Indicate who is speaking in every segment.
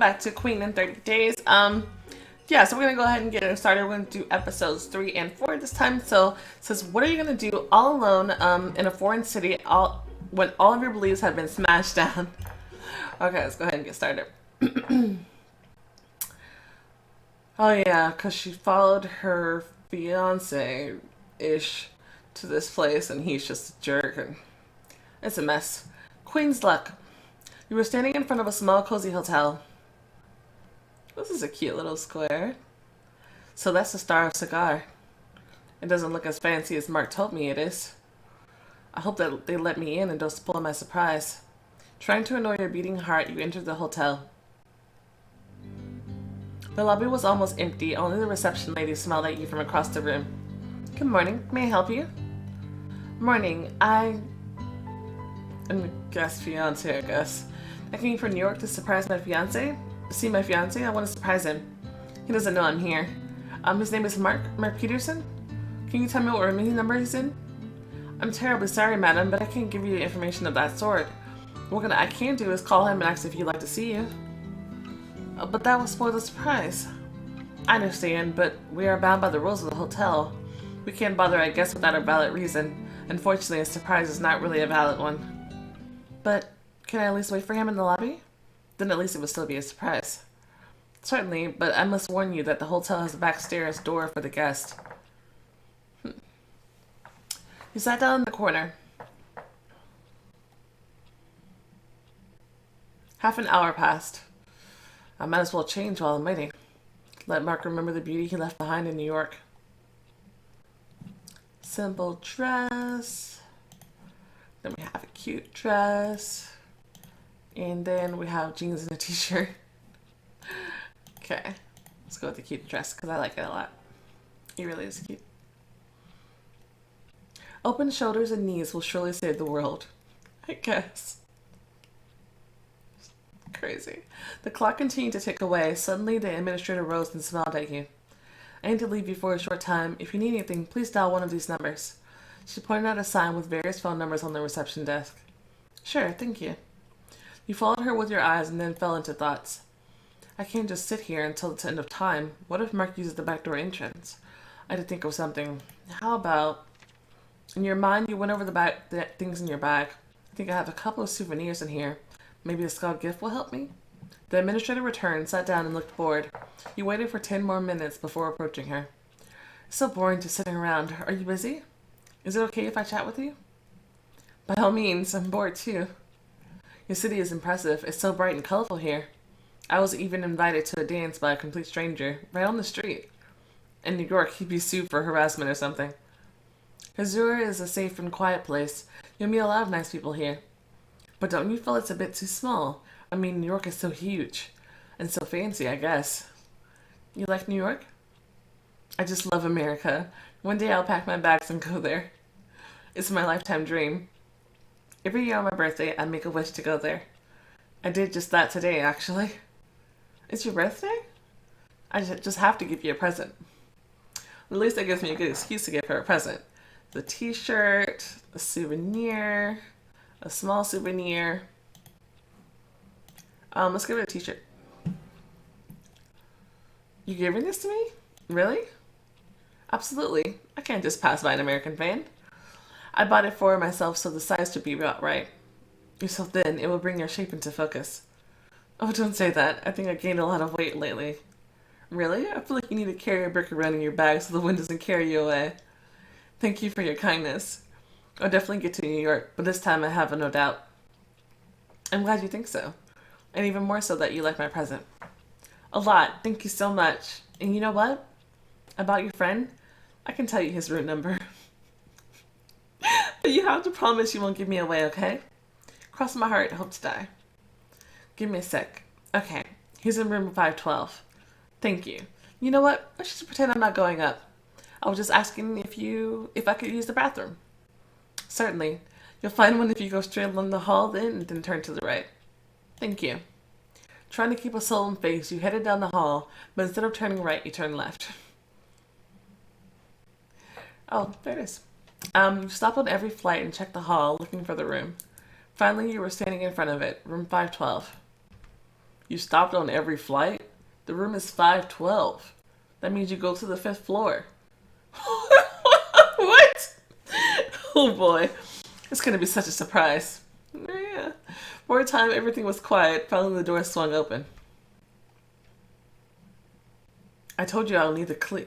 Speaker 1: back to Queen in 30 Days. Yeah, so we're gonna go ahead and get it started. We're gonna do episodes 3 and 4 this time. So it says, what are you gonna do all alone in a foreign city when all of your beliefs have been smashed down? Okay, let's go ahead and get started. Oh yeah, because she followed her fiance-ish to this place and he's just a jerk and it's a mess. Queen's luck. You were standing in front of a small cozy hotel. This is a cute little square. So that's the Star of Cigar. It doesn't look as fancy as Mark told me it is. I hope that they let me in and don't spoil my surprise. Trying to annoy your beating heart, you entered the hotel. The lobby was almost empty. Only the reception lady smiled at you from across the room. Good morning. May I help you? Morning. I'm a guest fiance, I guess. I came from New York to surprise my fiance. See my fiance? I want to surprise him. He doesn't know I'm here. His name is Mark Peterson. Can you tell me what room number he's in? I'm terribly sorry, madam, but I can't give you information of that sort. What I can do is call him and ask if he'd like to see you. But that will spoil the surprise. I understand, but we are bound by the rules of the hotel. We can't bother a guest without a valid reason. Unfortunately, a surprise is not really a valid one. But can I at least wait for him in the lobby? Then at least it would still be a surprise. Certainly, but I must warn you that the hotel has a backstairs door for the guest. You sat down in the corner. Half an hour passed. I might as well change while I'm waiting. Let Mark remember the beauty he left behind in New York. Simple dress. Then we have a cute dress. And then we have jeans and a t-shirt. Okay. Let's go with the cute dress because I like it a lot. It really is cute. Open shoulders and knees will surely save the world. I guess. Crazy. The clock continued to tick away. Suddenly, the administrator rose and smiled at you. I need to leave you for a short time. If you need anything, please dial one of these numbers. She pointed out a sign with various phone numbers on the reception desk. Sure, thank you. You followed her with your eyes and then fell into thoughts. I can't just sit here until it's the end of time. What if Mark uses the back door entrance? I had to think of something. How about... In your mind, you went over the things in your bag. I think I have a couple of souvenirs in here. Maybe a skull gift will help me? The administrator returned, sat down, and looked bored. You waited for 10 more minutes before approaching her. It's so boring just sitting around. Are you busy? Is it okay if I chat with you? By all means, I'm bored too. Your city is impressive. It's so bright and colorful here. I was even invited to a dance by a complete stranger, right on the street. In New York, he'd be sued for harassment or something. Hazura is a safe and quiet place. You'll meet a lot of nice people here. But don't you feel it's a bit too small? I mean, New York is so huge. And so fancy, I guess. You like New York? I just love America. One day I'll pack my bags and go there. It's my lifetime dream. Every year on my birthday, I make a wish to go there. I did just that today, actually. It's your birthday? I just have to give you a present. At least that gives me a good excuse to give her a present. The t-shirt, a souvenir, a small souvenir. Let's give it a t-shirt. You giving this to me? Really? Absolutely. I can't just pass by an American fan. I bought it for myself so the size would be about right. You're so thin, it will bring your shape into focus. Oh, don't say that. I think I gained a lot of weight lately. Really? I feel like you need to carry a brick around in your bag so the wind doesn't carry you away. Thank you for your kindness. I'll definitely get to New York, but this time I have no doubt. I'm glad you think so. And even more so that you like my present. A lot. Thank you so much. And you know what? About your friend, I can tell you his room number. But you have to promise you won't give me away, okay? Cross my heart, hope to die. Give me a sec. Okay, he's in room 512. Thank you. You know what? Let's just pretend I'm not going up. I was just asking if I could use the bathroom. Certainly. You'll find one if you go straight along the hall then and then turn to the right. Thank you. Trying to keep a solemn face, you headed down the hall, but instead of turning right, you turned left. Oh, there it is. You stopped on every flight and checked the hall, looking for the room. Finally, you were standing in front of it, room 512. You stopped on every flight? The room is 512. That means you go to the fifth floor. What? Oh boy. It's gonna be such a surprise. Yeah. For a time, everything was quiet. Finally, the door swung open. I told you I'll need the key.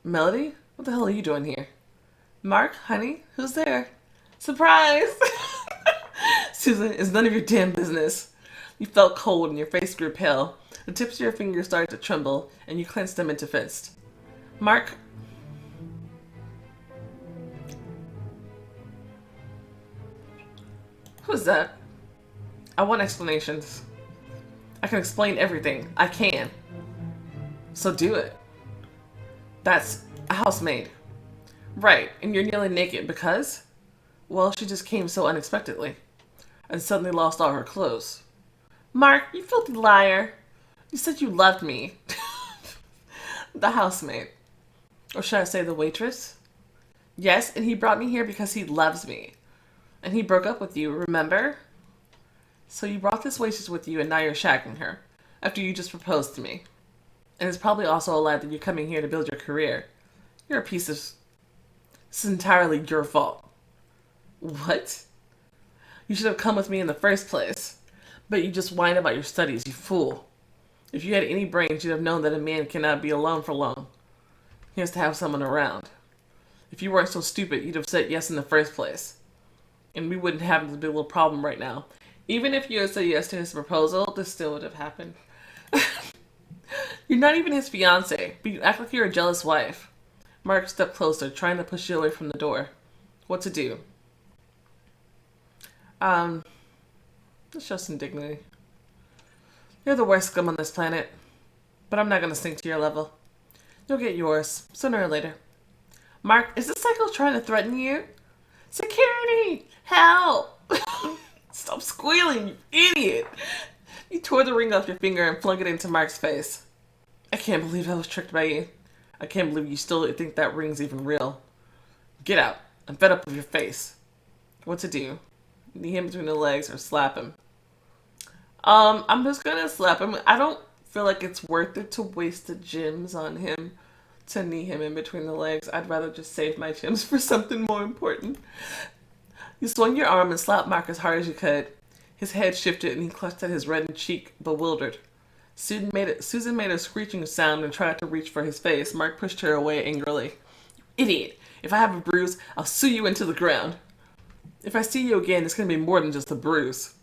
Speaker 1: Melody? What the hell are you doing here? Mark, honey, who's there? Surprise! Susan, it's none of your damn business. You felt cold and your face grew pale. The tips of your fingers started to tremble, and you clenched them into fists. Mark. Who's that? I want explanations. I can explain everything. I can. So do it. That's a housemaid. Right, and you're nearly naked because? Well, she just came so unexpectedly. And suddenly lost all her clothes. Mark, you filthy liar. You said you loved me. The housemaid. Or should I say the waitress? Yes, and he brought me here because he loves me. And he broke up with you, remember? So you brought this waitress with you and now you're shagging her. After you just proposed to me. And it's probably also a lie that you're coming here to build your career. You're a piece of... This is entirely your fault. What? You should have come with me in the first place. But you just whine about your studies, you fool. If you had any brains, you'd have known that a man cannot be alone for long. He has to have someone around. If you weren't so stupid, you'd have said yes in the first place. And we wouldn't have this big little problem right now. Even if you had said yes to his proposal, this still would have happened. You're not even his fiance, but you act like you're a jealous wife. Mark stepped closer, trying to push you away from the door. What to do? Let's show some dignity. You're the worst scum on this planet, but I'm not going to sink to your level. You'll get yours, sooner or later. Mark, is this psycho trying to threaten you? Security! Help! Stop squealing, you idiot! You tore the ring off your finger and flung it into Mark's face. I can't believe I was tricked by you. I can't believe you still think that ring's even real. Get out. I'm fed up with your face. What to do? Knee him between the legs or slap him? I'm just gonna slap him. I don't feel like it's worth it to waste the gems on him to knee him in between the legs. I'd rather just save my gems for something more important. You swung your arm and slapped Mark as hard as you could. His head shifted and he clutched at his reddened cheek, bewildered. Susan made a screeching sound and tried to reach for his face. Mark pushed her away angrily. Idiot! If I have a bruise, I'll sue you into the ground. If I see you again, it's going to be more than just a bruise.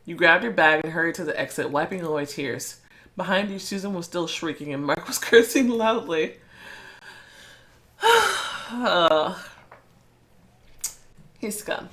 Speaker 1: You grabbed your bag and hurried to the exit, wiping away tears. Behind you, Susan was still shrieking and Mark was cursing loudly. He's scum.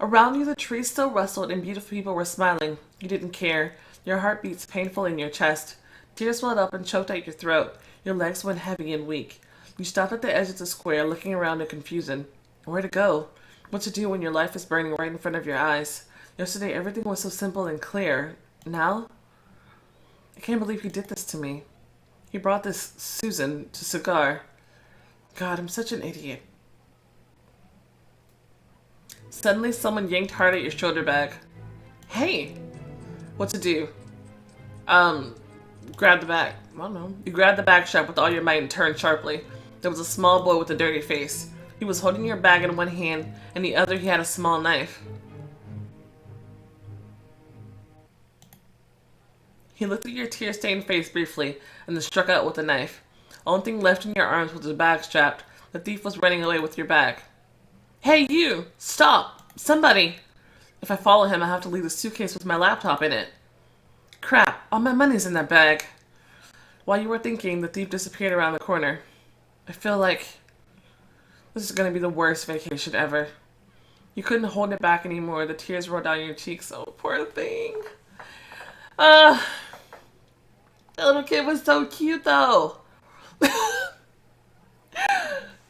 Speaker 1: Around you, the trees still rustled and beautiful people were smiling. You didn't care. Your heart beats painful in your chest. Tears welled up and choked at your throat. Your legs went heavy and weak. You stopped at the edge of the square, looking around in confusion. Where to go? What to do when your life is burning right in front of your eyes? Yesterday, everything was so simple and clear. Now? I can't believe he did this to me. He brought this Susan to Cigar. God, I'm such an idiot. Suddenly, someone yanked hard at your shoulder bag. Hey! What to do? Grab the bag. I don't know. You grabbed the bag strap with all your might and turned sharply. There was a small boy with a dirty face. He was holding your bag in one hand, and the other he had a small knife. He looked at your tear-stained face briefly, and then struck out with the knife. Only thing left in your arms was the bag strapped. The thief was running away with your bag. Hey, you! Stop! Somebody! If I follow him, I have to leave the suitcase with my laptop in it. Crap! All my money's in that bag. While you were thinking, the thief disappeared around the corner. I feel like this is going to be the worst vacation ever. You couldn't hold it back anymore. The tears rolled down your cheeks. Oh, poor thing. The little kid was so cute, though.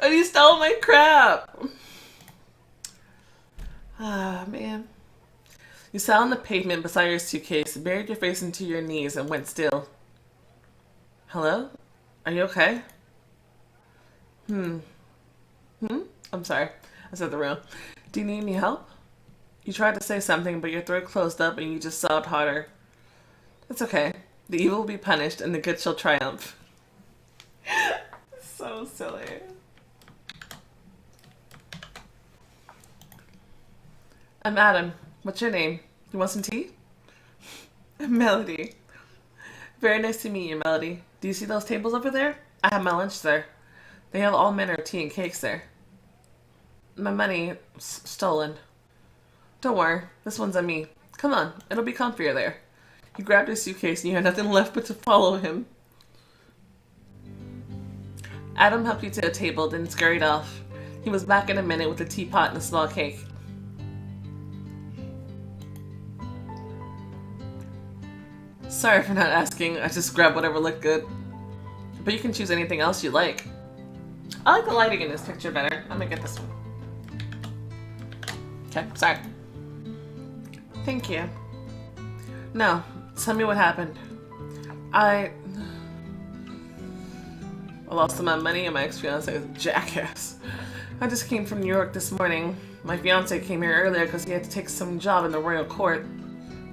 Speaker 1: And he stole my crap. Ah, man. You sat on the pavement beside your suitcase, buried your face into your knees, and went still. Hello? Are you okay? I'm sorry. I said the wrong. Do you need any help? You tried to say something, but your throat closed up and you just sobbed harder. It's okay. The evil will be punished and the good shall triumph. So silly. I'm Adam. What's your name? You want some tea? Melody. Very nice to meet you, Melody. Do you see those tables over there? I have my lunch there. They have all manner of tea and cakes there. My money stolen. Don't worry, this one's on me. Come on, it'll be comfier there. He grabbed his suitcase and you had nothing left but to follow him. Adam helped you to a table, then scurried off. He was back in a minute with a teapot and a small cake. Sorry for not asking, I just grabbed whatever looked good. But you can choose anything else you like. I like the lighting in this picture better. I'm gonna get this one. Okay, sorry. Thank you. Now, tell me what happened. I lost my money and my ex-fiance is a jackass. I just came from New York this morning. My fiance came here earlier because he had to take some job in the royal court.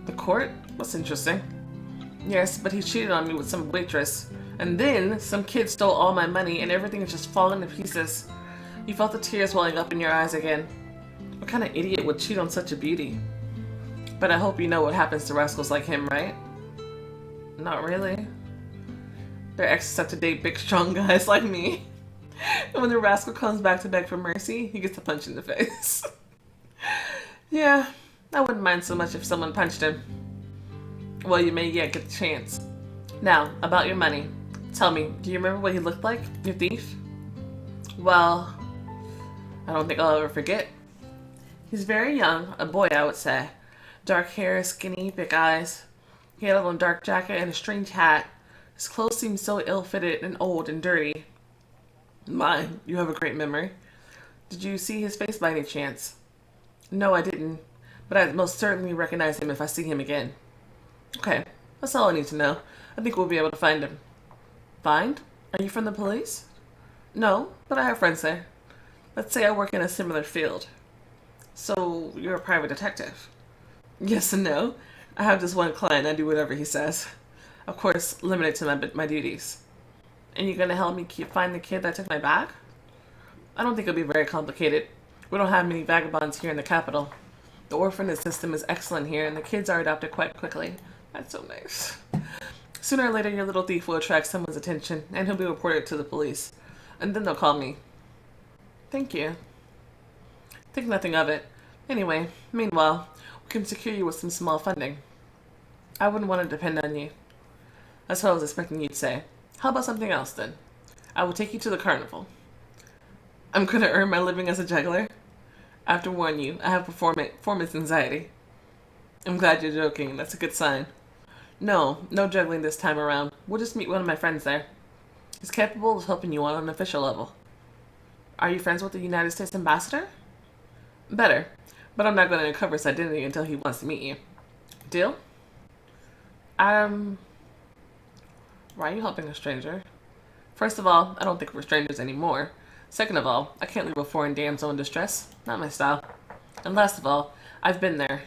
Speaker 1: The court? That's interesting. Yes, but he cheated on me with some waitress. And then, some kid stole all my money and everything is just falling to pieces. You felt the tears welling up in your eyes again. What kind of idiot would cheat on such a beauty? But I hope you know what happens to rascals like him, right? Not really. Their exes have to date big, strong guys like me. And when the rascal comes back to beg for mercy, he gets a punch in the face. Yeah, I wouldn't mind so much if someone punched him. Well, you may yet get the chance. Now, about your money. Tell me, do you remember what he looked like, your thief? Well, I don't think I'll ever forget. He's very young, a boy I would say. Dark hair, skinny, big eyes. He had on a dark jacket and a strange hat. His clothes seemed so ill-fitted and old and dirty. My, you have a great memory. Did you see his face by any chance? No, I didn't. But I'd most certainly recognize him if I see him again. Okay, that's all I need to know. I think we'll be able to find him. Find? Are you from the police? No, but I have friends there. Let's say I work in a similar field. So, you're a private detective? Yes and no. I have this one client, I do whatever he says. Of course, limited to my duties. And you're gonna help me find the kid that took my bag? I don't think it'll be very complicated. We don't have many vagabonds here in the capital. The orphanage system is excellent here, and the kids are adopted quite quickly. That's so nice. Sooner or later, your little thief will attract someone's attention, and he'll be reported to the police. And then they'll call me. Thank you. Think nothing of it. Anyway, meanwhile, we can secure you with some small funding. I wouldn't want to depend on you. That's what I was expecting you to say. How about something else, then? I will take you to the carnival. I'm going to earn my living as a juggler? I have to warn you, I have performance anxiety. I'm glad you're joking. That's a good sign. No juggling this time around. We'll just meet one of my friends there. He's capable of helping you on an official level. Are you friends with the United States ambassador? Better, but I'm not going to uncover his identity until he wants to meet you. Deal? Why are you helping a stranger? First of all, I don't think we're strangers anymore. Second of all, I can't leave a foreign damsel in distress. Not my style. And last of all, I've been there.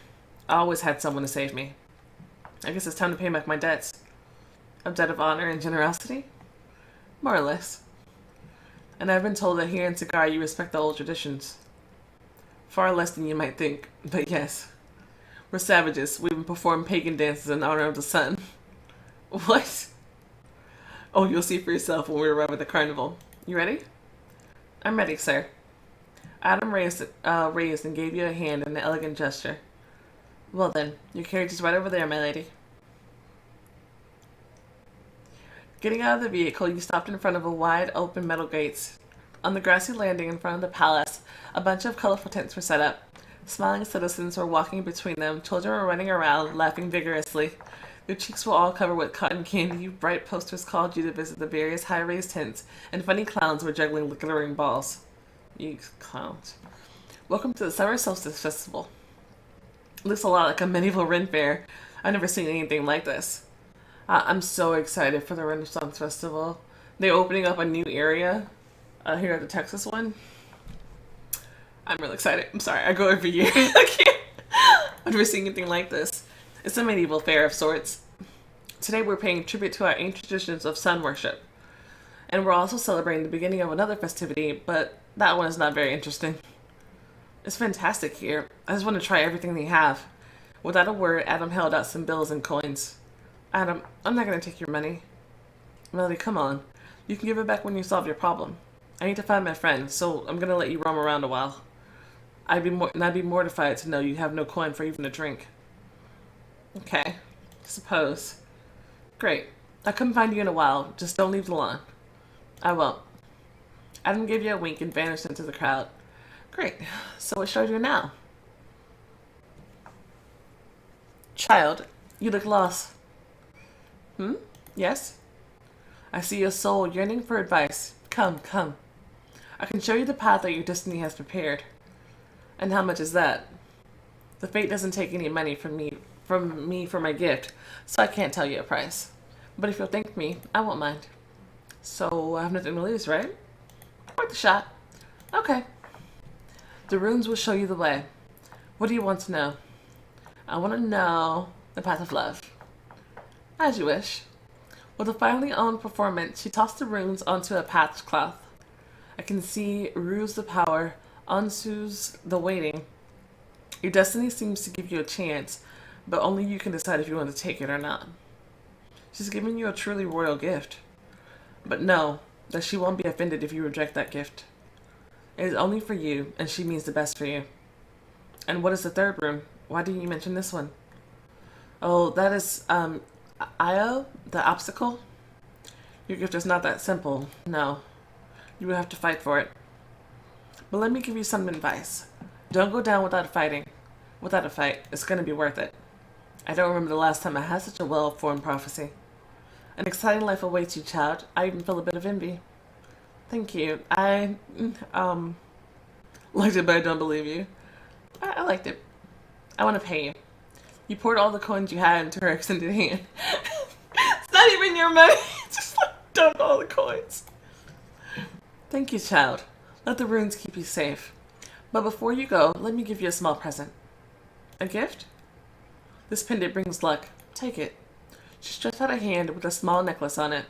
Speaker 1: I always had someone to save me. I guess it's time to pay back my debts. A debt of honor and generosity? More or less. And I've been told that here in Cigar you respect the old traditions. Far less than you might think, but yes. We're savages. We even perform pagan dances in honor of the sun. What? Oh, you'll see for yourself when we arrive at the carnival. You ready? I'm ready, sir. Adam raised and gave you a hand in an elegant gesture. Well then, your carriage is right over there, my lady. Getting out of the vehicle, you stopped in front of a wide open metal gates. On the grassy landing in front of the palace, a bunch of colorful tents were set up. Smiling citizens were walking between them. Children were running around, laughing vigorously. Their cheeks were all covered with cotton candy. Bright posters called you to visit the various high-raised tents, and funny clowns were juggling glittering balls. You clowns. Welcome to the Summer Solstice Festival. It looks a lot like a medieval Ren fair. I've never seen anything like this. I'm so excited for the Renaissance Festival. They're opening up a new area here at the Texas one. I'm really excited. I'm sorry, I go every year. I can't. I've never seen anything like this. It's a medieval fair of sorts. Today we're paying tribute to our ancient traditions of sun worship. And we're also celebrating the beginning of another festivity, but that one is not very interesting. It's fantastic here. I just want to try everything they have. Without a word, Adam held out some bills and coins. Adam, I'm not going to take your money. Melody, come on. You can give it back when you solve your problem. I need to find my friend, so I'm going to let you roam around a while. I'd be mortified to know you have no coin for even a drink. Okay, suppose. Great. I'll come find you in a while. Just don't leave the lawn. I won't. Adam gave you a wink and vanished into the crowd. Great. So what should I do now? Child, you look lost. Yes? I see your soul yearning for advice. Come, come. I can show you the path that your destiny has prepared. And how much is that? The fate doesn't take any money from me for my gift, so I can't tell you a price. But if you'll thank me, I won't mind. So I have nothing to lose, right? Worth the shot. Okay. The runes will show you the way. What do you want to know? I want to know the path of love. As you wish. With a finely owned performance, she tossed the runes onto a patched cloth. I can see Rue's the power, Ansu's the waiting. Your destiny seems to give you a chance, but only you can decide if you want to take it or not. She's giving you a truly royal gift. But know that she won't be offended if you reject that gift. It is only for you, and she means the best for you. And what is the third room? Why didn't you mention this one? Oh, that is, Io, the obstacle? Your gift is not that simple, no. You would have to fight for it. But let me give you some advice. Don't go down without fighting. Without a fight, it's going to be worth it. I don't remember the last time I had such a well-formed prophecy. An exciting life awaits you, child. I even feel a bit of envy. Thank you. I liked it, but I don't believe you. I liked it. I want to pay you. You poured all the coins you had into her extended hand. It's not even your money. Just like dumped all the coins. Thank you, child. Let the runes keep you safe. But before you go, let me give you a small present. A gift? This pendant brings luck. Take it. She stretched out a hand with a small necklace on it.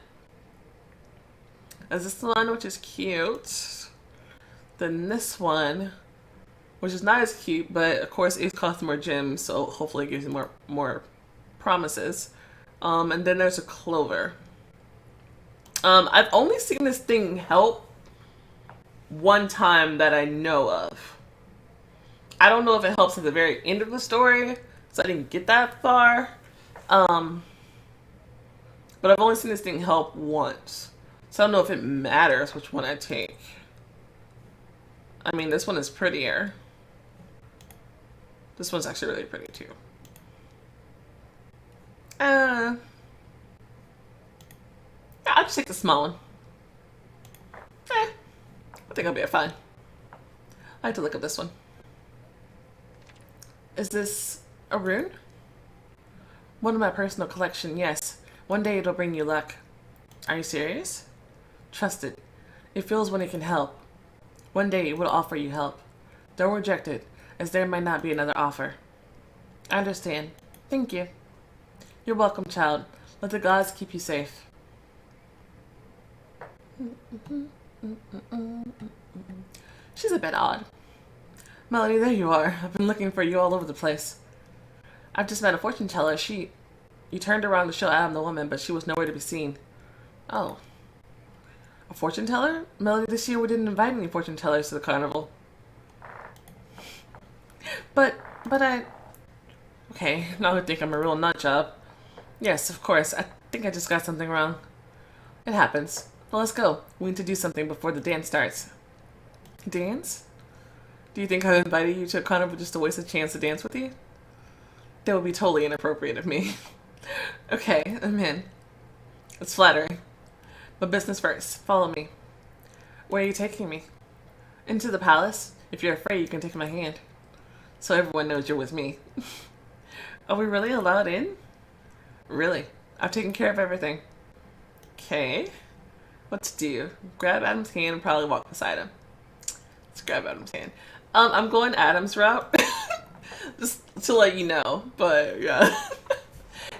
Speaker 1: Is this the one which is cute? Then this one, which is not as cute, but of course it costs more gems, so hopefully it gives you more promises. And then there's a clover. I've only seen this thing help one time that I know of. I don't know if it helps at the very end of the story, so I didn't get that far. But I've only seen this thing help once. So I don't know if it matters which one I take. I mean, this one is prettier. This one's actually really pretty too. Yeah, I'll just take the small one. I think I'll be fine. I have to look at this one. Is this a rune? One of my personal collection, yes. One day it'll bring you luck. Are you serious? Trust it. It feels when it can help. One day it will offer you help. Don't reject it, as there might not be another offer. I understand. Thank you. You're welcome, child. Let the gods keep you safe. She's a bit odd. Melody, there you are. I've been looking for you all over the place. I've just met a fortune teller. You turned around to show Adam the woman, but she was nowhere to be seen. Oh. A fortune teller? Melody, this year we didn't invite any fortune tellers to the carnival. But I... Okay, now I think I'm a real nut job. Yes, of course. I think I just got something wrong. It happens. Well, let's go. We need to do something before the dance starts. Dance? Do you think I invited you to a carnival just to waste a chance to dance with you? That would be totally inappropriate of me. Okay, I'm in. It's flattering. But business first. Follow me. Where are you taking me? Into the palace. If you're afraid, you can take my hand. So everyone knows you're with me. Are we really allowed in? Really? I've taken care of everything. Okay. What to do? Grab Adam's hand and probably walk beside him. Let's grab Adam's hand. I'm going Adam's route. Just to let you know. But yeah.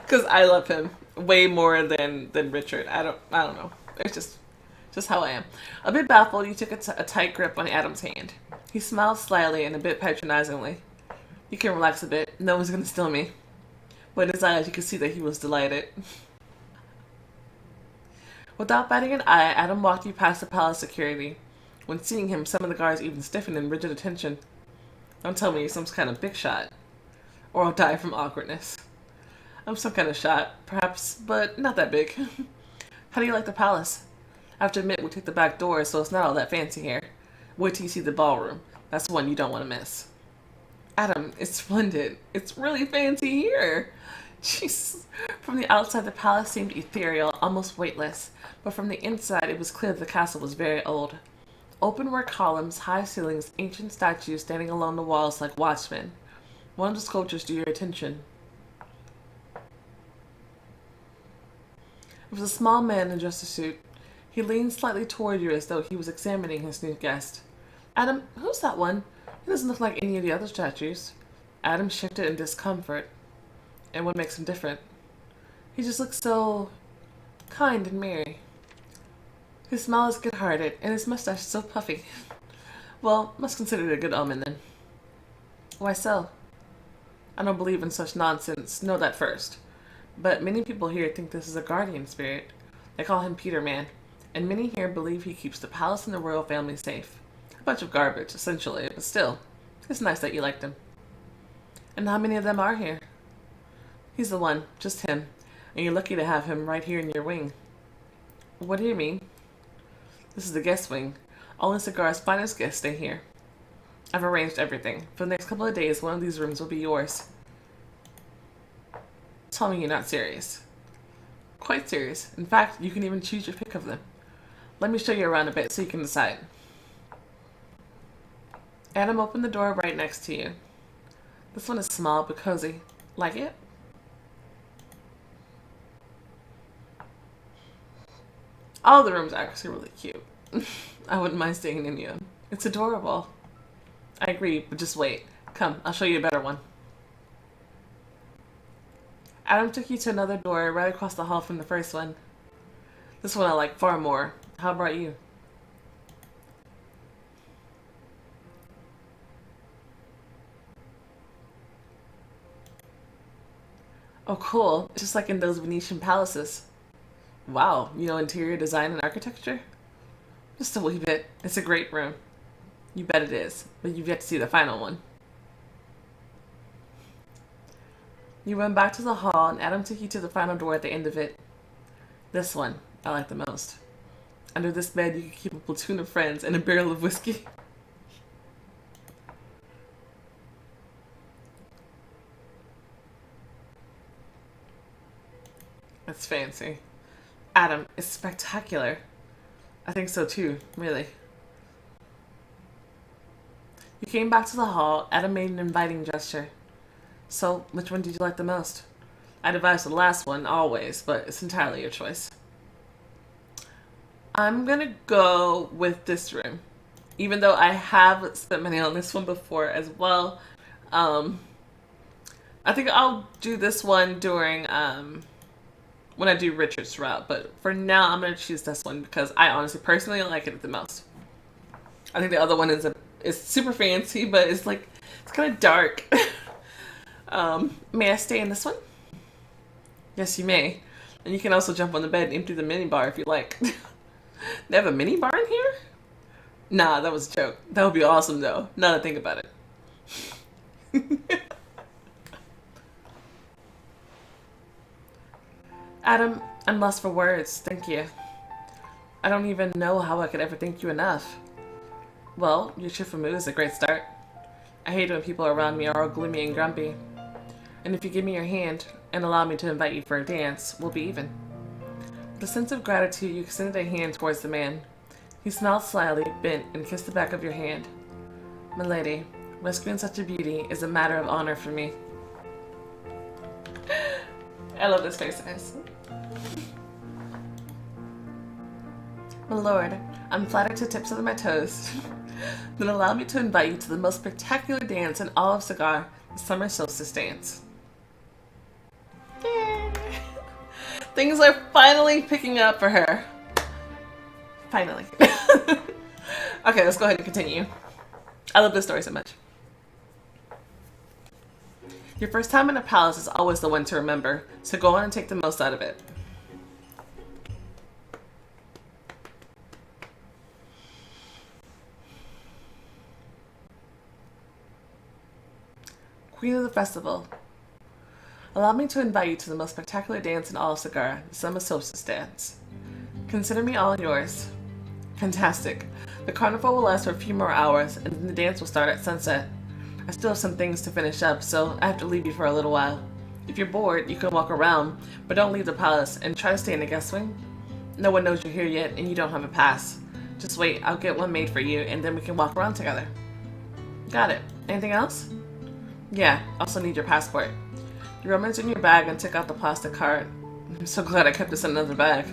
Speaker 1: Because I love him. way more than Richard. I don't know. It's just how I am. A bit baffled, you took a tight grip on Adam's hand. He smiled slyly and a bit patronizingly. You can relax a bit. No one's gonna steal me. But in his eyes, you could see that he was delighted. Without batting an eye, Adam walked you past the palace security. When seeing him, some of the guards even stiffened in rigid attention. Don't tell me you're some kind of big shot. Or I'll die from awkwardness. I'm some kind of shot, perhaps, but not that big. How do you like the palace? I have to admit, we took the back door, so it's not all that fancy here. Wait till you see the ballroom. That's one you don't want to miss. Adam, it's splendid. It's really fancy here. Jeez. From the outside, the palace seemed ethereal, almost weightless. But from the inside, it was clear that the castle was very old. Open-work columns, high ceilings, ancient statues standing along the walls like watchmen. One of the sculptures drew your attention. It was a small man in just a suit. He leaned slightly toward you as though he was examining his new guest. Adam, who's that one? He doesn't look like any of the other statues. Adam shifted in discomfort. And what makes him different? He just looks so kind and merry. His smile is good-hearted, and his mustache is so puffy. Well, must consider it a good omen, then. Why so? I don't believe in such nonsense, know that first. But many people here think this is a guardian spirit. They call him Peter Man, and many here believe he keeps the palace and the royal family safe. A bunch of garbage, essentially, but still, it's nice that you liked him. And how many of them are here? He's the one, just him, and you're lucky to have him right here in your wing. What do you mean? This is the guest wing. Only Cigar's finest guests stay here. I've arranged everything. For the next couple of days, one of these rooms will be yours. Tell me you're not serious. Quite serious. In fact, you can even choose your pick of them. Let me show you around a bit so you can decide. Adam opened the door right next to you. This one is small but cozy. Like it? All the rooms are actually really cute. I wouldn't mind staying in you. It's adorable. I agree, but just wait. Come, I'll show you a better one. Adam took you to another door right across the hall from the first one. This one I like far more. How about you? Oh, cool. It's just like in those Venetian palaces. Wow, you know interior design and architecture? Just a wee bit. It's a great room. You bet it is, but you've yet to see the final one. You went back to the hall and Adam took you to the final door at the end of it. This one, I like the most. Under this bed you can keep a platoon of friends and a barrel of whiskey. That's fancy. Adam, it's spectacular. I think so too, really. You came back to the hall. Adam made an inviting gesture. So, which one did you like the most? I'd advise the last one, always, but it's entirely your choice. I'm gonna go with this room. Even though I have spent money on this one before as well. I think I'll do this one during, when I do Richard's route, but for now I'm gonna choose this one because I honestly personally like it the most. I think the other one is super fancy, but it's like it's kind of dark. May I stay in this one? Yes, you may. And you can also jump on the bed and empty the mini bar if you like. They have a mini bar in here? Nah, that was a joke. That would be awesome though. Now that I think about it. Adam, I'm lost for words, thank you. I don't even know how I could ever thank you enough. Well, your cheerful mood is a great start. I hate when people around me are all gloomy and grumpy. And if you give me your hand and allow me to invite you for a dance, we'll be even. With a sense of gratitude, you extended a hand towards the man. He smiled slyly, bent, and kissed the back of your hand. My lady, rescuing such a beauty is a matter of honor for me. I love this face, guys. My lord, I'm flattered to tips of my toes. Then allow me to invite you to the most spectacular dance in all of Cigar, the summer solstice dance. Things are finally picking up for her. Finally. Okay, let's go ahead and continue. I love this story so much. Your first time in a palace is always the one to remember, so go on and take the most out of it. Queen of the Festival. Allow me to invite you to the most spectacular dance in all of Sagara, the Summer Solstice Dance. Consider me all yours. Fantastic. The carnival will last for a few more hours, and then the dance will start at sunset. I still have some things to finish up, so I have to leave you for a little while. If you're bored, you can walk around, but don't leave the palace, and try to stay in the guest wing. No one knows you're here yet, and you don't have a pass. Just wait, I'll get one made for you, and then we can walk around together. Got it. Anything else? Yeah, also need your passport. You rummaged in your bag and took out the plastic card. I'm so glad I kept this in another bag.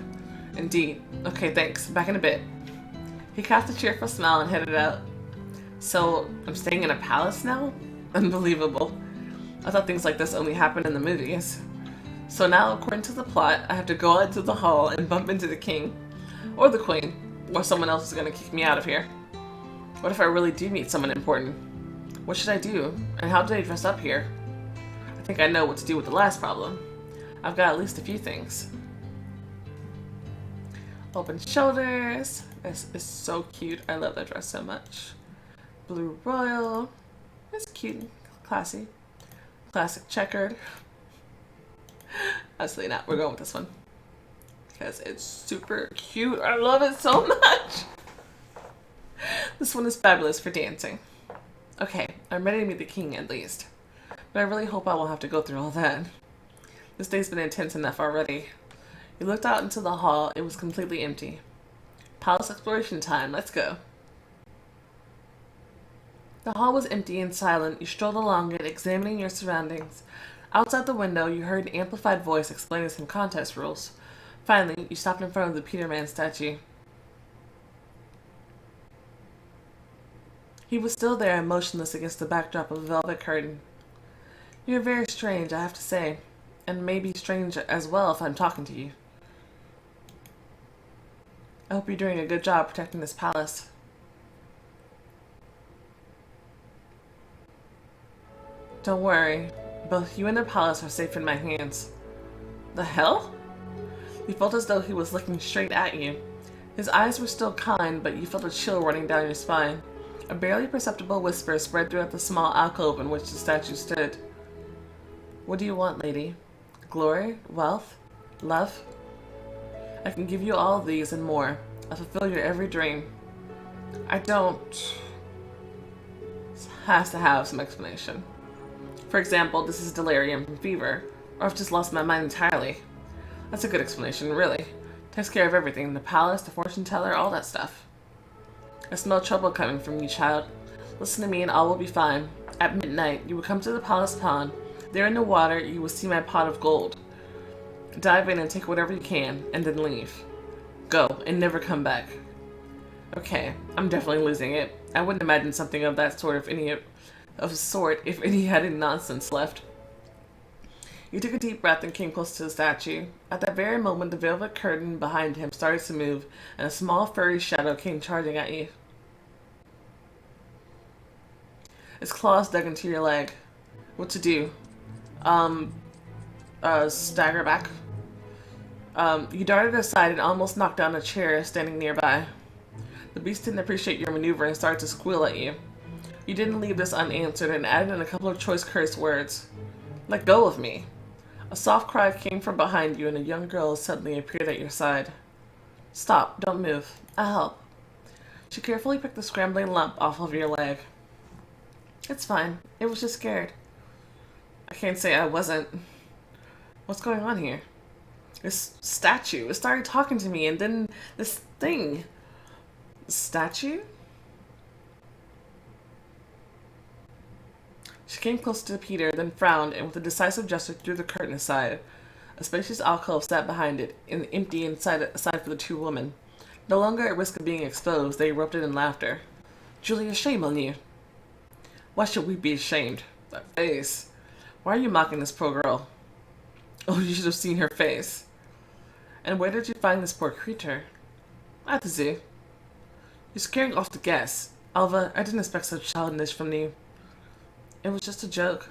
Speaker 1: Indeed. Okay, thanks. Back in a bit. He cast a cheerful smile and headed out. So, I'm staying in a palace now? Unbelievable. I thought things like this only happened in the movies. So now, according to the plot, I have to go out into the hall and bump into the king. Or the queen. Or someone else is going to kick me out of here. What if I really do meet someone important? What should I do? And how do I dress up here? I think I know what to do with the last problem. I've got at least a few things. Open shoulders. This is so cute. I love that dress so much. Blue royal. It's cute. Classy. Classic checkered. Absolutely not. We're going with this one. Because it's super cute. I love it so much. This one is fabulous for dancing. Okay, I'm ready to meet the king at least. But I really hope I won't have to go through all that. This day's been intense enough already. You looked out into the hall. It was completely empty. Palace exploration time. Let's go. The hall was empty and silent. You strolled along it, examining your surroundings. Outside the window, you heard an amplified voice explaining some contest rules. Finally, you stopped in front of the Peterman statue. He was still there, motionless against the backdrop of a velvet curtain. You're very strange, I have to say. And maybe strange as well if I'm talking to you. I hope you're doing a good job protecting this palace. Don't worry. Both you and the palace are safe in my hands. The hell? You felt as though he was looking straight at you. His eyes were still kind, but you felt a chill running down your spine. A barely perceptible whisper spread throughout the small alcove in which the statue stood. What do you want, lady? Glory? Wealth? Love? I can give you all of these and more. I'll fulfill your every dream. I don't... This has to have some explanation. For example, this is delirium from fever, or I've just lost my mind entirely. That's a good explanation, really. Takes care of everything, the palace, the fortune teller, all that stuff. I smell trouble coming from you, child. Listen to me and all will be fine. At midnight, you will come to the palace pond. There in the water, you will see my pot of gold. Dive in and take whatever you can, and then leave. Go, and never come back. Okay, I'm definitely losing it. I wouldn't imagine something of that sort if any had any nonsense left. You took a deep breath and came close to the statue. At that very moment, the velvet curtain behind him started to move, and a small furry shadow came charging at you. Its claws dug into your leg. What to do? Stagger back. You darted aside and almost knocked down a chair standing nearby. The beast didn't appreciate your maneuver and started to squeal at you. You didn't leave this unanswered and added in a couple of choice curse words. Let go of me. A soft cry came from behind you and a young girl suddenly appeared at your side. Stop, don't move. I'll help. She carefully picked the scrambling lump off of your leg. It's fine. It was just scared. I can't say I wasn't. What's going on here? This statue. It started talking to me and then this thing. Statue? She came close to Peter, then frowned, and with a decisive gesture threw the curtain aside. A spacious alcove sat behind it, and empty aside for the two women. No longer at risk of being exposed, they erupted in laughter. Julia, shame on you. Why should we be ashamed? That face. Why are you mocking this poor girl? Oh, you should have seen her face. And where did you find this poor creature? At the zoo. You're scaring off the guests. Alva, I didn't expect such childishness from you. It was just a joke.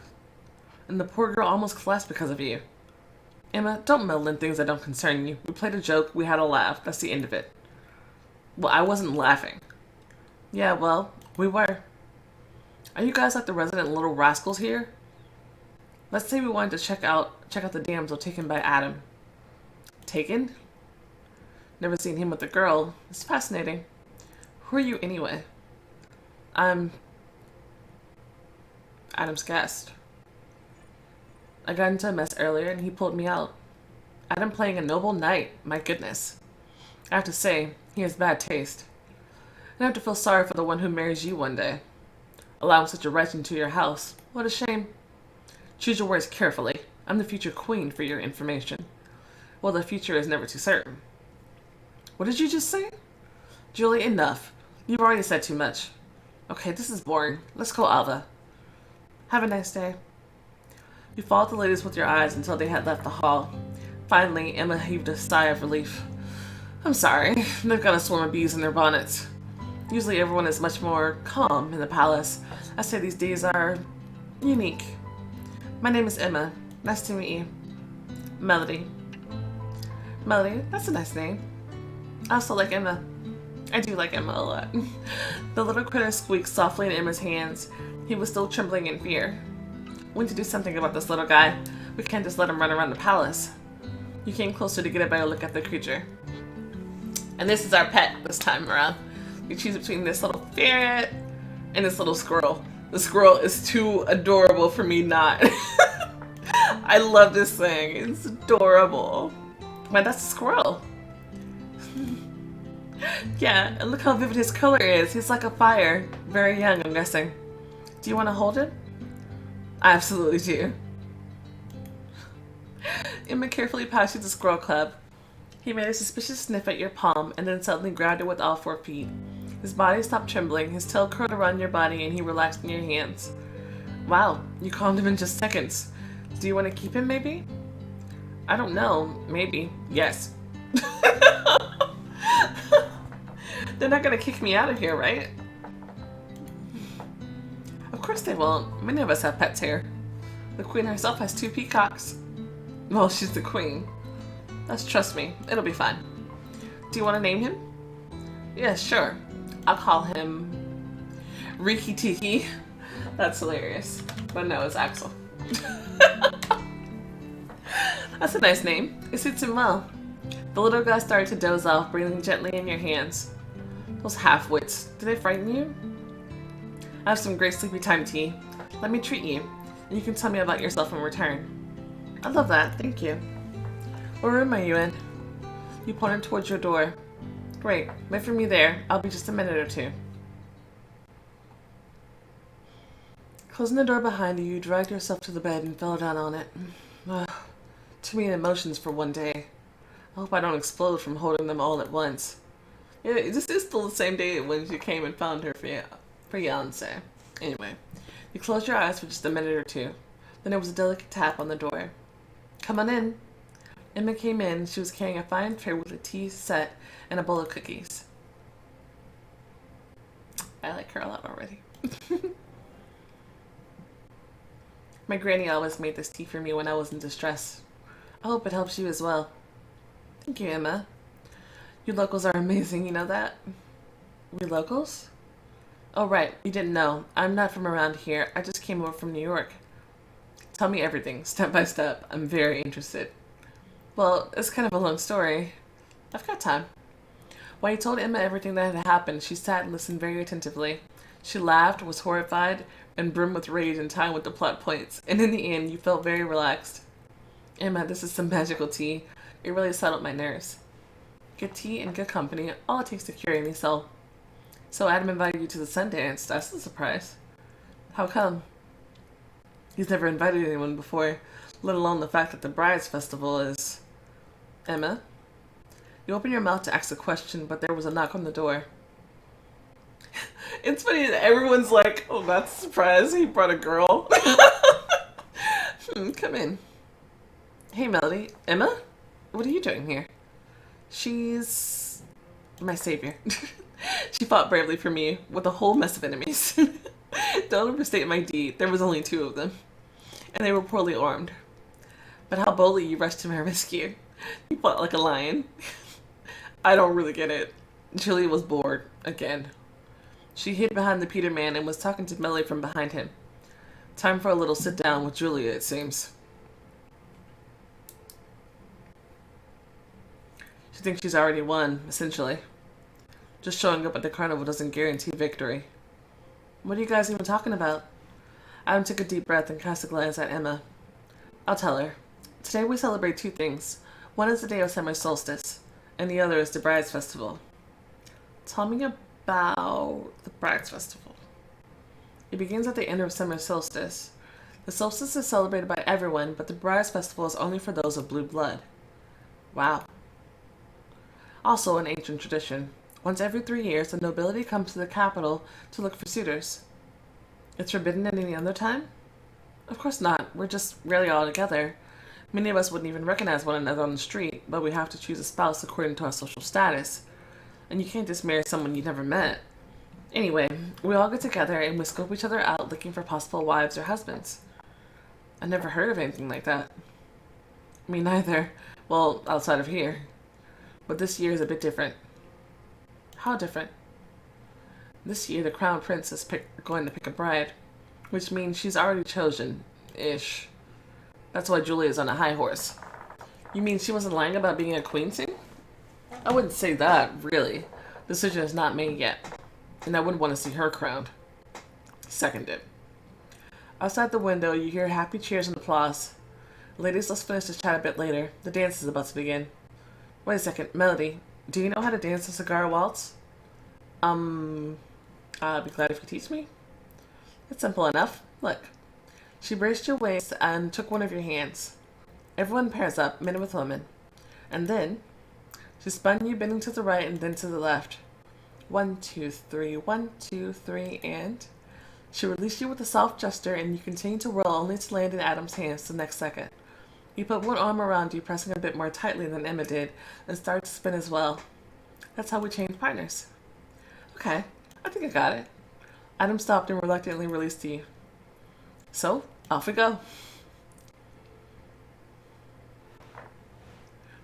Speaker 1: And the poor girl almost collapsed because of you. Emma, don't meddle in things that don't concern you. We played a joke, we had a laugh, that's the end of it. Well, I wasn't laughing. Yeah, well, we were. Are you guys like the resident little rascals here? Let's say we wanted to check out the damsel taken by Adam. Taken? Never seen him with a girl. It's fascinating. Who are you anyway? I'm Adam's guest. I got into a mess earlier and he pulled me out. Adam playing a noble knight, my goodness. I have to say, he has bad taste. And I have to feel sorry for the one who marries you one day. Allowing such a wretch into your house. What a shame. Choose your words carefully. I'm the future queen, for your information. Well, the future is never too certain. What did you just say? Julie, enough. You've already said too much. Okay, this is boring. Let's go, Alva. Have a nice day. You followed the ladies with your eyes until they had left the hall. Finally, Emma heaved a sigh of relief. I'm sorry. They've got a swarm of bees in their bonnets. Usually everyone is much more calm in the palace. I say these days are unique. My name is Emma. Nice to meet you. Melody. Melody, that's a nice name. I also like Emma. I do like Emma a lot. The little critter squeaked softly in Emma's hands. He was still trembling in fear. We need to do something about this little guy. We can't just let him run around the palace. You came closer to get a better look at the creature. And this is our pet this time around. You choose between this little ferret and this little squirrel. The squirrel is too adorable for me not. I love this thing. It's adorable. Man, that's a squirrel. Yeah, and look how vivid his color is. He's like a fire. Very young, I'm guessing. Do you want to hold him? I absolutely do. Emma carefully passed you the squirrel club. He made a suspicious sniff at your palm and then suddenly grabbed it with all 4 feet. His body stopped trembling, his tail curled around your body, and he relaxed in your hands. Wow, you calmed him in just seconds. Do you want to keep him, maybe? I don't know. Maybe. Yes. They're not gonna kick me out of here, right? Of course they won't. Many of us have pets here. The queen herself has 2 peacocks. Well, she's the queen. Let's trust me. It'll be fine. Do you want to name him? Yeah, sure. I'll call him Riki Tiki. That's hilarious. But no, it's Axel. That's a nice name. It suits him well. The little guy started to doze off, breathing gently in your hands. Those half-wits, do they frighten you? I have some great sleepy time tea. Let me treat you, and you can tell me about yourself in return. I love that, thank you. What room are you in? You pointed towards your door. Great, wait for me there. I'll be just a minute or 2. Closing the door behind you, you dragged yourself to the bed and fell down on it. Too many emotions for one day. I hope I don't explode from holding them all at once. Yeah, this is still the same day when she came and found her fiance. Anyway, you closed your eyes for just a minute or 2. Then there was a delicate tap on the door. Come on in. Emma came in. She was carrying a fine tray with a tea set and a bowl of cookies. I like her a lot already. My granny always made this tea for me when I was in distress. I hope it helps you as well. Thank you, Emma. You locals are amazing, you know that? We locals? Oh, right, you didn't know. I'm not from around here. I just came over from New York. Tell me everything, step by step. I'm very interested. Well, it's kind of a long story. I've got time. While you told Emma everything that had happened, she sat and listened very attentively. She laughed, was horrified, and brimmed with rage in time with the plot points. And in the end, you felt very relaxed. Emma, this is some magical tea. It really settled my nerves. Good tea and good company, all it takes to cure any soul. So Adam invited you to the Sundance. That's a surprise. How come? He's never invited anyone before, let alone the fact that the Brides Festival is... Emma? You opened your mouth to ask a question, but there was a knock on the door. It's funny that everyone's like, oh, that's a surprise. He brought a girl. Come in. Hey, Melody. Emma? What are you doing here? She's my savior. She fought bravely for me with a whole mess of enemies. Don't overstate my deed. There was only two of them, and they were poorly armed. But how boldly you rushed to my rescue. You fought like a lion. I don't really get it. Julia was bored again. She hid behind the Peter man and was talking to Melly from behind him. Time for a little sit down with Julia, it seems. She thinks she's already won, essentially. Just showing up at the carnival doesn't guarantee victory. What are you guys even talking about? Adam took a deep breath and cast a glance at Emma. I'll tell her. Today we celebrate two things. One is the day of summer solstice, and the other is the Brides Festival. Tell me about the Brides Festival. It begins at the end of summer solstice. The solstice is celebrated by everyone, but the Brides Festival is only for those of blue blood. Wow. Also an ancient tradition. Once every 3 years, the nobility comes to the capital to look for suitors. It's forbidden at any other time? Of course not. We're just rarely all together. Many of us wouldn't even recognize one another on the street, but we have to choose a spouse according to our social status. And you can't just marry someone you've never met. Anyway, we all get together and we scope each other out looking for possible wives or husbands. I never heard of anything like that. Me neither. Well, outside of here. But this year is a bit different. How different? This year, the crown prince is going to pick a bride, which means she's already chosen-ish. That's why Julia's on a high horse. You mean she wasn't lying about being a queen soon? I wouldn't say that, really. The decision is not made yet, and I wouldn't want to see her crowned. Seconded. Outside the window, you hear happy cheers and applause. Ladies, let's finish this chat a bit later. The dance is about to begin. Wait a second, Melody. Do you know how to dance a cigar waltz? I'd be glad if you teach me. It's simple enough. Look. She braced your waist and took one of your hands. Everyone pairs up, men with women. And then, she spun you, bending to the right and then to the left. 1, 2, 3, 1, 2, 3, and... She released you with a soft gesture and you continued to whirl only to land in Adam's hands the next second. You put one arm around you, pressing a bit more tightly than Emma did, and started to spin as well. That's how we changed partners. Okay, I think I got it. Adam stopped and reluctantly released you. So, off we go.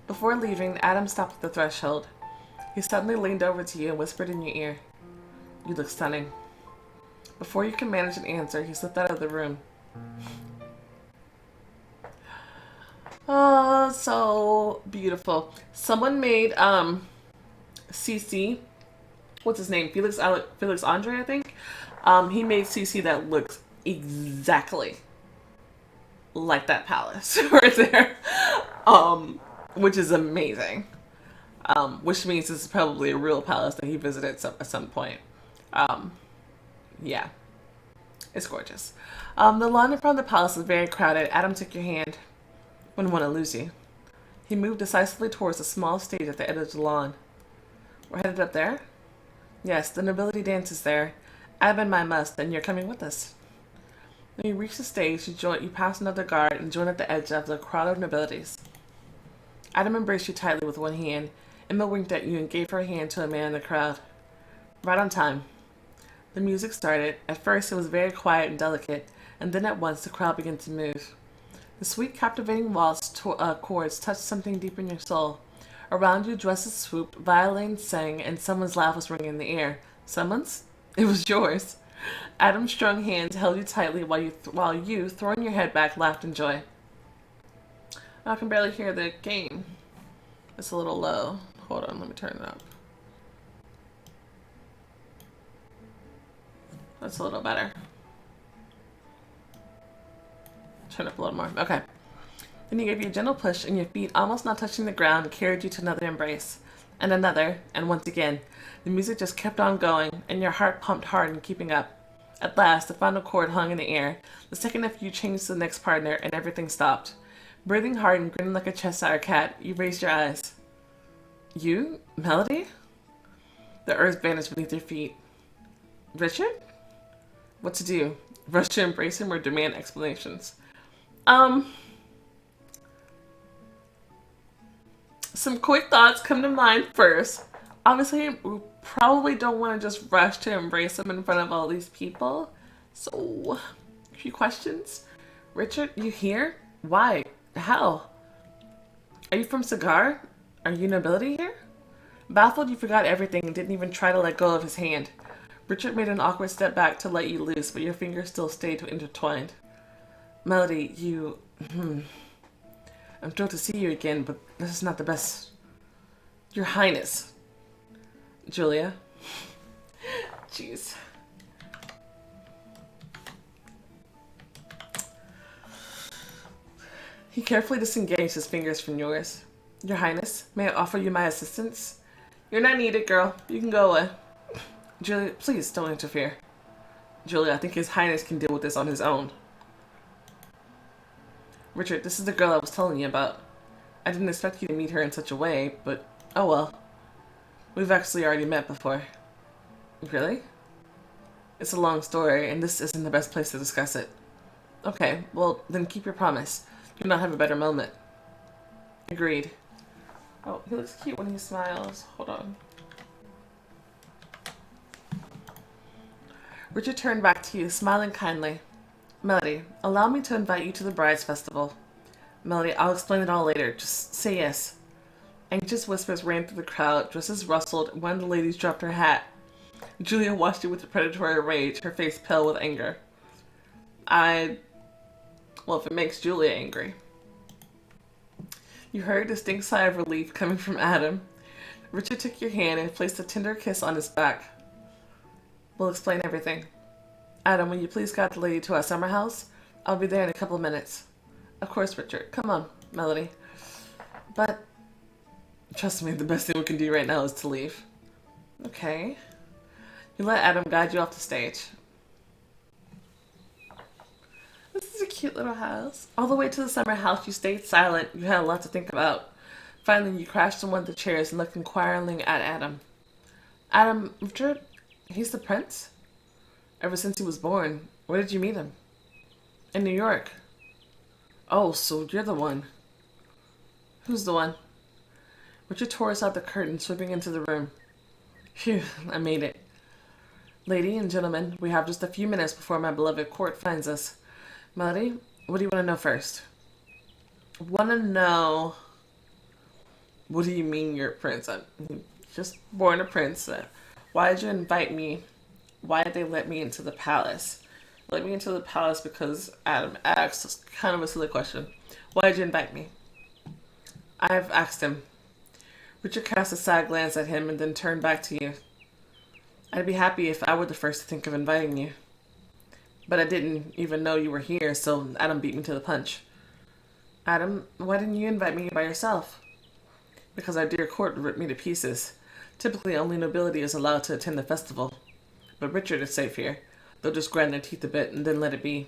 Speaker 1: Before leaving, Adam stopped at the threshold. He suddenly leaned over to you and whispered in your ear. You look stunning. Before you can manage an answer, he slipped out of the room. Oh, so beautiful. Someone made CC, what's his name? Felix Andre, I think. He made CC that looks exactly like that palace right there. Which is amazing. Which means this is probably a real palace that he visited at some point. Yeah. It's gorgeous. The lawn in front of the palace is very crowded. Adam took your hand. Wouldn't want to lose you. He moved decisively towards a small stage at the end of the lawn. We're headed up there? Yes, the nobility dance is there. I've been my must, and you're coming with us. When you reach the stage, you pass another guard and join at the edge of the crowd of nobilities. Adam embraced you tightly with one hand. Emma winked at you and gave her hand to a man in the crowd. Right on time. The music started. At first, it was very quiet and delicate, and then at once the crowd began to move. The sweet, captivating waltz chords touched something deep in your soul. Around you, dresses swooped, violins sang, and someone's laugh was ringing in the air. Someone's? It was yours. Adam's strong hands held you tightly while you, throwing your head back, laughed in joy. I can barely hear the game. It's a little low. Hold on, let me turn it up. That's a little better. Turn up a little more. Okay. Then he gave you a gentle push, and your feet, almost not touching the ground, carried you to another embrace. And another, and once again. The music just kept on going, and your heart pumped hard in keeping up. At last, the final chord hung in the air. The second after you changed to the next partner, and everything stopped. Breathing hard and grinning like a Cheshire cat, you raised your eyes. You? Melody? The earth vanished beneath your feet. Richard? What to do? Rush to embrace him or demand Some quick thoughts come to mind first. Obviously, we probably don't want to just rush to embrace him in front of all these people. So, a few questions. Richard, you here? Why? How? Are you from Cigar? Are you nobility here? Baffled, you forgot everything and didn't even try to let go of his hand. Richard made an awkward step back to let you loose, but your fingers still stayed intertwined. Melody, you... I'm thrilled to see you again, but this is not the best... Your Highness. Julia. Jeez. He carefully disengaged his fingers from yours. Your Highness, may I offer you my assistance? You're not needed, girl. You can go away. Julia, please don't interfere. Julia, I think His Highness can deal with this on his own. Richard, this is the girl I was telling you about. I didn't expect you to meet her in such a way, but oh well. We've actually already met before. Really? It's a long story, and this isn't the best place to discuss it. Okay, well, then keep your promise. Do not have a better moment. Agreed. Oh, he looks cute when he smiles. Hold on. Richard turned back to you, smiling kindly. Melody, allow me to invite you to the Bride's Festival. Melody, I'll explain it all later. Just say yes. Anxious whispers ran through the crowd. Dresses rustled. One of the ladies dropped her hat. Julia watched it with predatory rage, her face pale with anger. Well, if it makes Julia angry. You heard a distinct sigh of relief coming from Adam. Richard took your hand and placed a tender kiss on his back. We'll explain everything. Adam, will you please guide the lady to our summer house? I'll be there in a couple of minutes. Of course, Richard. Come on, Melody. But, trust me, the best thing we can do right now is to leave. Okay. You let Adam guide you off the stage. This is a cute little house. All the way to the summer house, you stayed silent. You had a lot to think about. Finally, you crashed on one of the chairs and looked inquiringly at Adam. Adam, Richard, he's the prince? Ever since he was born. Where did you meet him? In New York. Oh, so you're the one. Who's the one? Richard tore aside the curtain, sweeping into the room. Phew, I made it. Lady and gentlemen, we have just a few minutes before my beloved court finds us. Melody, what do you want to know first? Want to know... What do you mean you're a prince? I'm just born a prince. Why did you invite me? Why did they let me into the palace? Let me into the palace because Adam asked. It's kind of a silly question. Why did you invite me? I've asked him. Richard cast a side glance at him and then turned back to you. I'd be happy if I were the first to think of inviting you. But I didn't even know you were here, so Adam beat me to the punch. Adam, why didn't you invite me by yourself? Because our dear court ripped me to pieces. Typically, only nobility is allowed to attend the festival. But Richard is safe here. They'll just grind their teeth a bit and then let it be.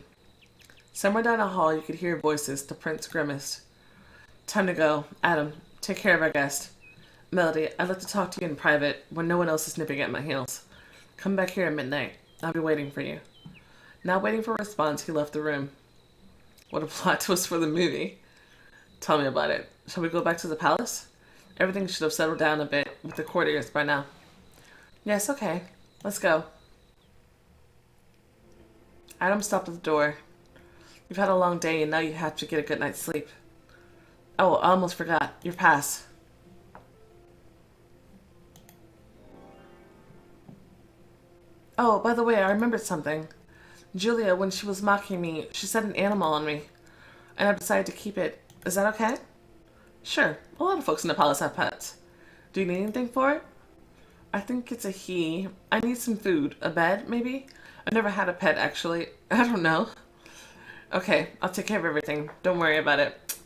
Speaker 1: Somewhere down the hall, you could hear voices. The prince grimaced. Time to go. Adam, take care of our guest. Melody, I'd like to talk to you in private when no one else is nipping at my heels. Come back here at midnight. I'll be waiting for you. Not waiting for a response, he left the room. What a plot twist for the movie. Tell me about it. Shall we go back to the palace? Everything should have settled down a bit with the courtiers by now. Yes, okay. Let's go. Adam stopped at the door. You've had a long day and now you have to get a good night's sleep. Oh, I almost forgot. Your pass. Oh, by the way, I remembered something. Julia, when she was mocking me, she set an animal on me. And I decided to keep it. Is that okay? Sure. A lot of folks in the palace have pets. Do you need anything for it? I think it's a he. I need some food. A bed, maybe? I've never had a pet, actually. I don't know. Okay, I'll take care of everything. Don't worry about it.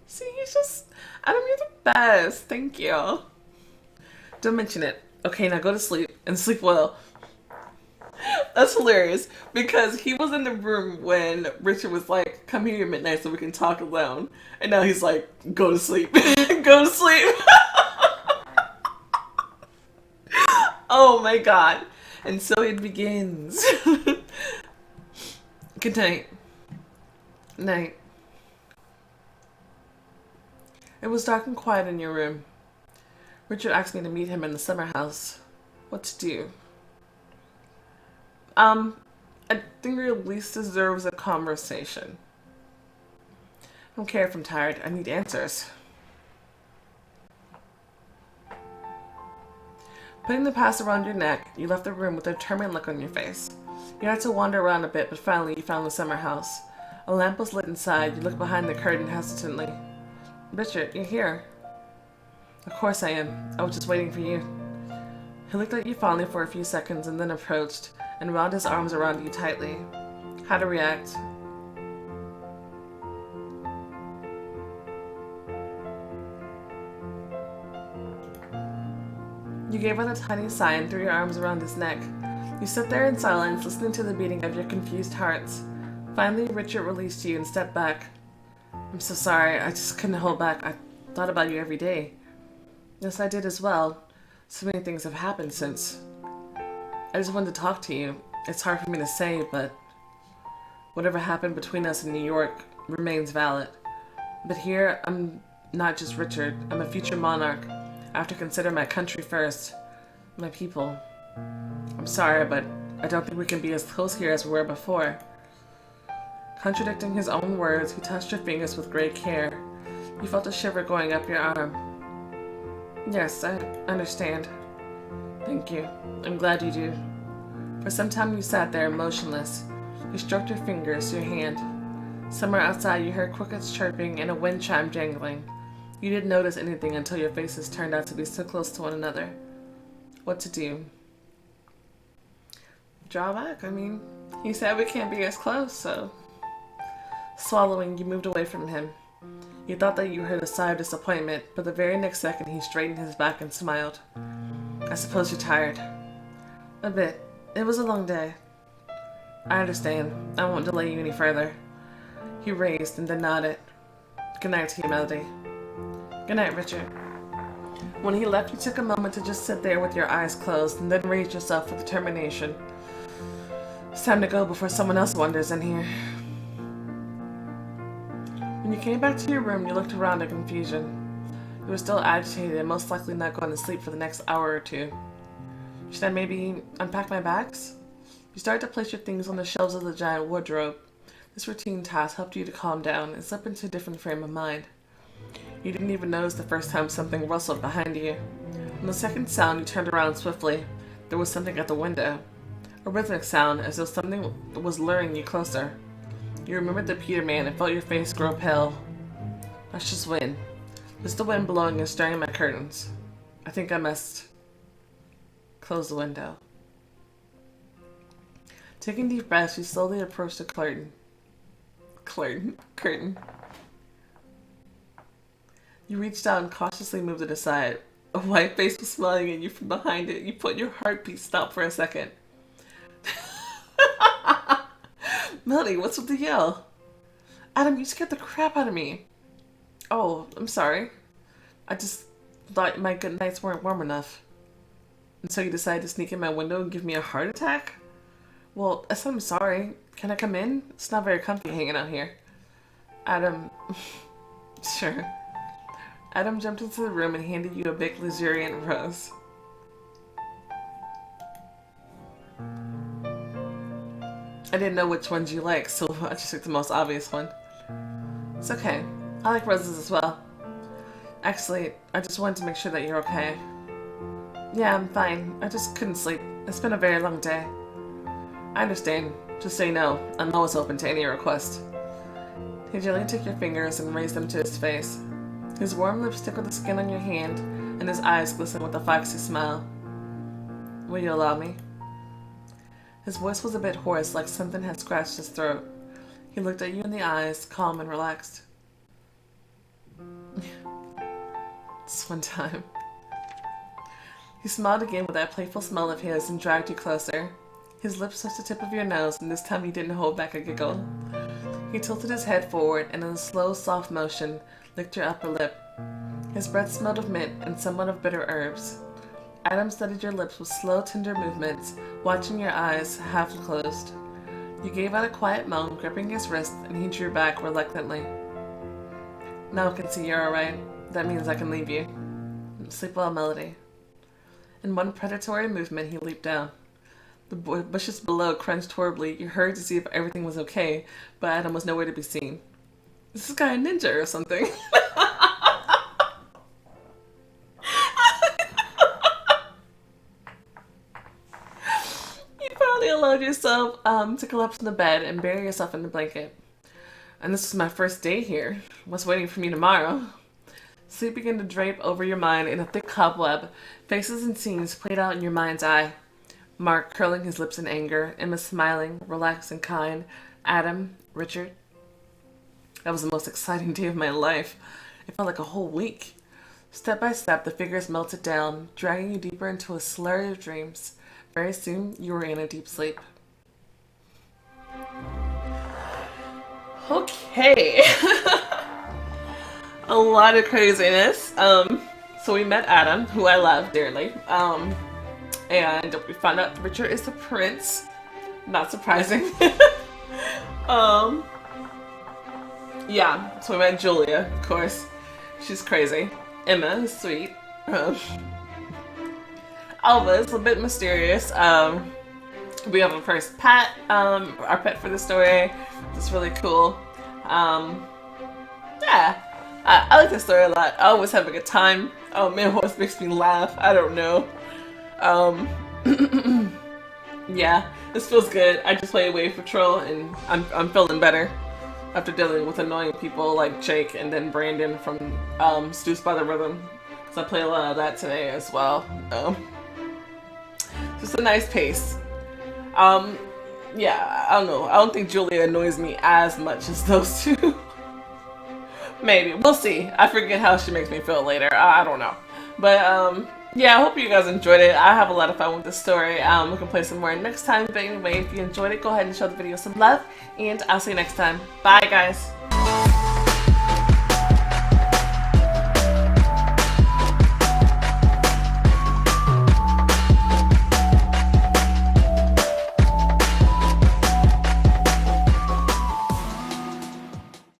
Speaker 1: See, he's just... Adam, you're the best. Thank you. Don't mention it. Okay, now go to sleep. And sleep well. That's hilarious. Because he was in the room when Richard was like, come here at midnight so we can talk alone. And now he's like, go to sleep. Go to sleep. Oh my god. And so it begins. Good night. Night. It was dark and quiet in your room. Richard asked me to meet him in the summer house. What to do? I think your least deserves a conversation. I don't care if I'm tired. I need answers. Putting the pass around your neck, you left the room with a determined look on your face. You had to wander around a bit, but finally you found the summer house. A lamp was lit inside. You looked behind the curtain hesitantly. Richard, you're here. Of course I am. I was just waiting for you. He looked at you fondly for a few seconds and then approached and wound his arms around you tightly. How to react? You gave out a tiny sigh and threw your arms around his neck. You sat there in silence, listening to the beating of your confused hearts. Finally, Richard released you and stepped back. I'm so sorry, I just couldn't hold back. I thought about you every day. Yes, I did as well. So many things have happened since. I just wanted to talk to you. It's hard for me to say, but whatever happened between us in New York remains valid. But here, I'm not just Richard. I'm a future monarch. I have to consider my country first. My people. I'm sorry, but I don't think we can be as close here as we were before. Contradicting his own words, he touched your fingers with great care. You felt a shiver going up your arm. Yes, I understand. Thank you. I'm glad you do. For some time you sat there motionless. You stroked your fingers, your hand. Somewhere outside you heard crickets chirping and a wind chime jangling. You didn't notice anything until your faces turned out to be so close to one another. What to do? Draw back, I mean, he said we can't be as close, so... Swallowing, you moved away from him. You thought that you heard a sigh of disappointment, but the very next second he straightened his back and smiled. I suppose you're tired. A bit. It was a long day. I understand. I won't delay you any further. He raised and then nodded. Good night to you, Melody. Good night, Richard. When he left, you took a moment to just sit there with your eyes closed and then raised yourself with determination. It's time to go before someone else wanders in here. When you came back to your room, you looked around in confusion. You were still agitated and most likely not going to sleep for the next hour or two. Should I maybe unpack my bags? You started to place your things on the shelves of the giant wardrobe. This routine task helped you to calm down and slip into a different frame of mind. You didn't even notice the first time something rustled behind you. On the second sound, you turned around swiftly. There was something at the window. A rhythmic sound, as though something was luring you closer. You remembered the Peter Man and felt your face grow pale. That's just wind. It's the wind blowing and stirring my curtains. I think I must close the window. Taking deep breaths, you slowly approached the curtain. Curtain. You reached out and cautiously moved it aside. A white face was smiling at you from behind it. You put your heartbeat stop for a second. Melody, what's with the yell? Adam, you scared the crap out of me. Oh, I'm sorry. I just thought my good nights weren't warm enough. And so you decided to sneak in my window and give me a heart attack? Well, I said I'm sorry. Can I come in? It's not very comfy hanging out here. Adam... Sure. Adam jumped into the room and handed you a big luxuriant rose. I didn't know which ones you like, so I just took the most obvious one. It's okay. I like roses as well. Actually, I just wanted to make sure that you're okay. Yeah, I'm fine. I just couldn't sleep. It's been a very long day. I understand. Just so you know, I'm always open to any request. He gently took your fingers and raised them to his face. His warm lips tickled the skin on your hand, and his eyes glistened with a foxy smile. Will you allow me? His voice was a bit hoarse, like something had scratched his throat. He looked at you in the eyes, calm and relaxed. This one time. He smiled again with that playful smile of his and dragged you closer. His lips touched the tip of your nose, and this time he didn't hold back a giggle. He tilted his head forward, and in a slow, soft motion, licked your upper lip. His breath smelled of mint and somewhat of bitter herbs. Adam studied your lips with slow, tender movements, watching your eyes half closed. You gave out a quiet moan, gripping his wrist, and he drew back reluctantly. Now I can see you're alright. That means I can leave you. Sleep well, Melody. In one predatory movement, he leaped down. The bushes below crunched horribly. You hurried to see if everything was okay, but Adam was nowhere to be seen. Is this guy a ninja or something? You probably allowed yourself to collapse in the bed and bury yourself in the blanket. And this was my first day here. What's waiting for me tomorrow? Sleep began to drape over your mind in a thick cobweb. Faces and scenes played out in your mind's eye. Mark curling his lips in anger. Emma smiling, relaxed and kind. Adam, Richard. That was the most exciting day of my life. It felt like a whole week. Step by step, the figures melted down, dragging you deeper into a slurry of dreams. Very soon, you were in a deep sleep. Okay. A lot of craziness. So we met Adam, who I love dearly. And we found out Richard is the prince. Not surprising. Yeah, so we met Julia, of course. She's crazy. Emma is sweet. Alva is a bit mysterious. We have a first pet, our pet for the story. It's really cool. Yeah, I like this story a lot. I always have a good time. Oh man, it always makes me laugh. I don't know. Yeah, this feels good. I just played Wave Patrol and I'm feeling better after dealing with annoying people like Jake and then Brandon from Seduced by the Rhythm. So I played a lot of that today as well. Just a nice pace. Yeah, I don't know. I don't think Julia annoys me as much as those two. Maybe. We'll see. I forget how she makes me feel later. I don't know. But, yeah, I hope you guys enjoyed it. I have a lot of fun with this story. We can play some more next time. But anyway, if you enjoyed it, go ahead and show the video some love. And I'll see you next time. Bye, guys.